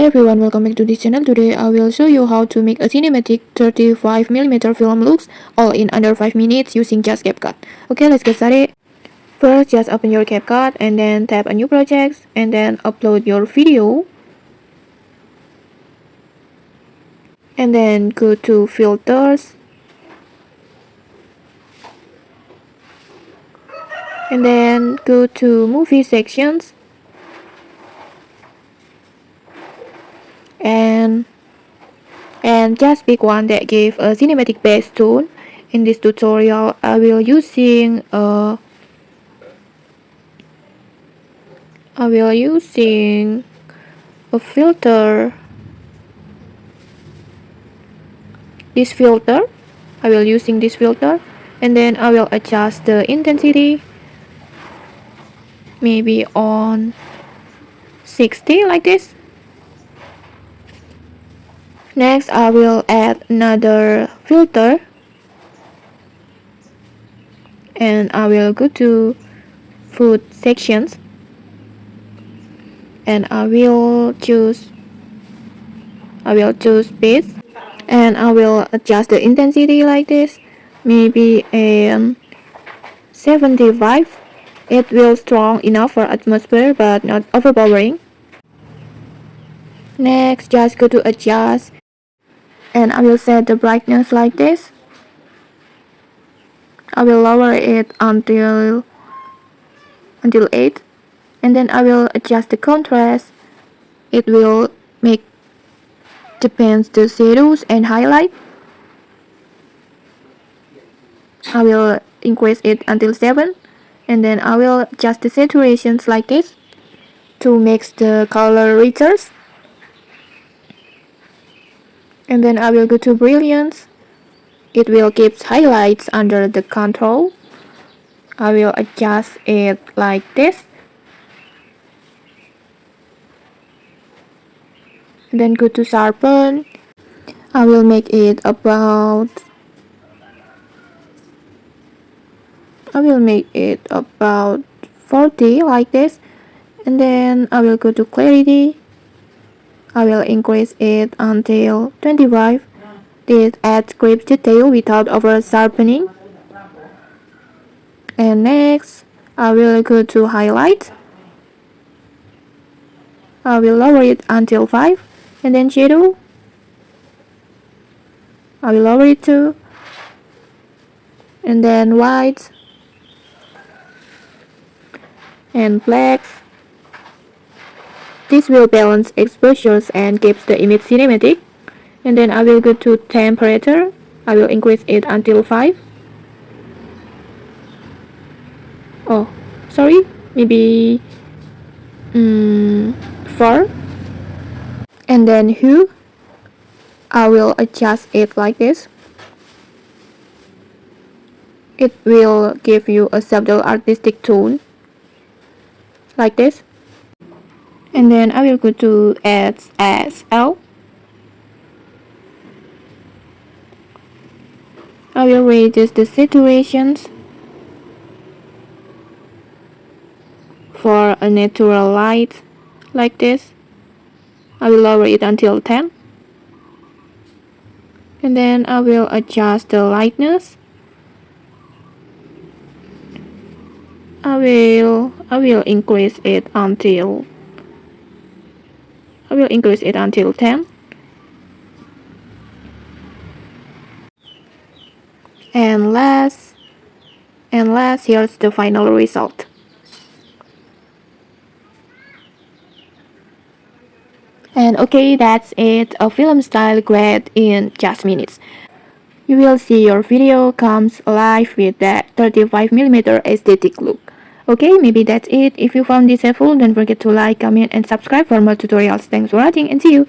Hi everyone, welcome back to this channel. Today I will show you how to make a cinematic 35mm film looks all in under 5 minutes using just CapCut. Okay, let's get started. First, just open your CapCut and then tap a new project and then upload your video. And then go to filters. And then go to movie sections. And just pick one that gives a cinematic base tone. In this tutorial, I will using a filter. This filter, I will using this filter, and then I will adjust the intensity, maybe on 60 like this. Next, I will add another filter, and I will go to food sections, and I will choose base, and I will adjust the intensity like this, maybe 75. It will strong enough for atmosphere but not overpowering. Next, just go to adjust, and I will set the brightness like this. I will lower it until 8, and then I will adjust the contrast. It will make depends the shadows and highlight. I will increase it until 7, and then I will adjust the saturations like this to make the color richer. And then I will go to brilliance. It will keep highlights under the control. I will adjust it like this. And then go to sharpen. I will make it about 40 like this. And then I will go to clarity. I will increase it until 25. This adds crisp detail without over sharpening. And next, I will go to highlight. I will lower it until 5. And then shadow, I will lower it too. And then white and blacks. This will balance exposures and keeps the image cinematic. And then I will go to temperature. I will increase it until 5. Oh, sorry, maybe 4. And then hue, I will adjust it like this. It will give you a subtle artistic tone like this. And then I will go to SSL. I will reduce the saturations for a natural light like this. I will lower it until 10. And then I will adjust the lightness. I will increase it until 10. And last, here's the final result. And okay, that's it. A film style grade in just minutes. You will see your video comes alive with that 35mm aesthetic look. Okay, maybe that's it. If you found this helpful, don't forget to like, comment, and subscribe for more tutorials. Thanks for watching and see you.